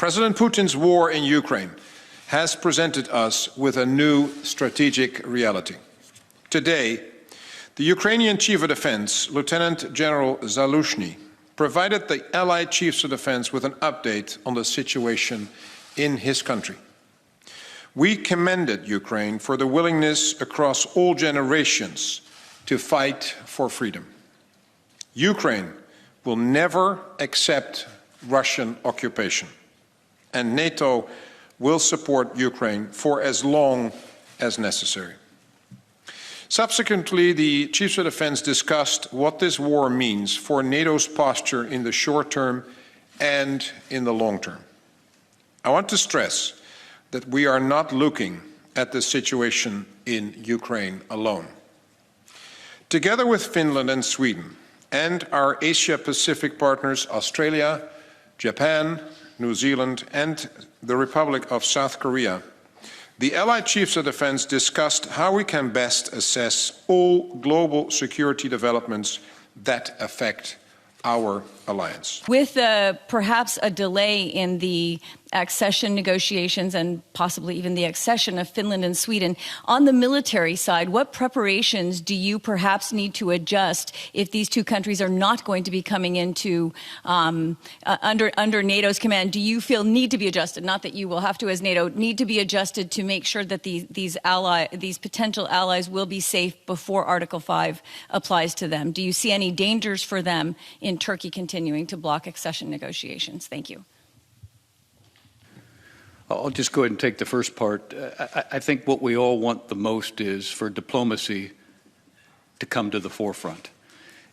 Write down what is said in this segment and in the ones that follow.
President Putin's war in Ukraine has presented us with a new strategic reality. Today, the Ukrainian Chief of Defense, Lieutenant General Zaluzhny, provided the Allied Chiefs of Defense with an update on the situation in his country. We commended Ukraine for the willingness across all generations to fight for freedom. Ukraine will never accept Russian occupation, and NATO will support Ukraine for as long as necessary. Subsequently, the Chiefs of Defense discussed what this war means for NATO's posture in the short term and in the long term. I want to stress that we are not looking at the situation in Ukraine alone. Together with Finland and Sweden and our Asia-Pacific partners Australia, Japan, New Zealand and the Republic of South Korea, the Allied Chiefs of Defense discussed how we can best assess all global security developments that affect our alliance. With perhaps a delay in the accession negotiations and possibly even the accession of Finland and Sweden, on the military side, what preparations do you perhaps need to adjust if these two countries are not going to be coming into under NATO's command? Do you feel need to be adjusted? Not that you will have to as NATO, need to be adjusted to make sure that these potential allies will be safe before Article 5 applies to them? Do you see any dangers for them in Turkey continuing to block accession negotiations? Thank you. I'll just go ahead and take the first part. I think what we all want the most is for diplomacy to come to the forefront.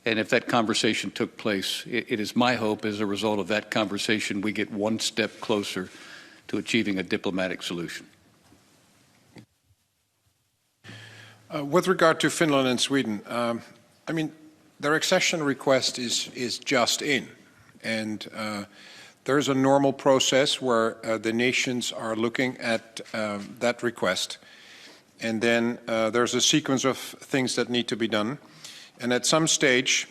And if that conversation took place, it is my hope as a result of that conversation we get one step closer to achieving a diplomatic solution. With regard to Finland and Sweden, I mean, their accession request is just in. And there's a normal process where the nations are looking at that request, and then there's a sequence of things that need to be done. And at some stage,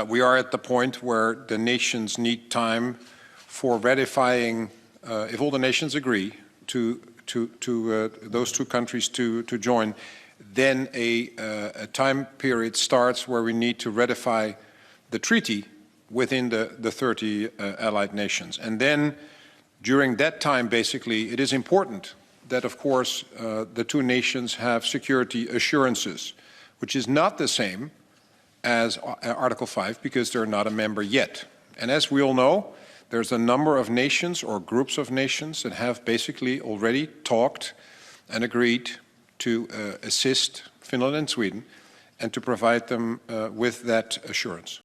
we are at the point where the nations need time for ratifying, if all the nations agree to those two countries to join, then a time period starts where we need to ratify the treaty within the 30 allied nations. And then during that time, basically, it is important that, of course, the two nations have security assurances, which is not the same as Article 5 because they're not a member yet. And as we all know, there's a number of nations or groups of nations that have basically already talked and agreed to assist Finland and Sweden and to provide them with that assurance.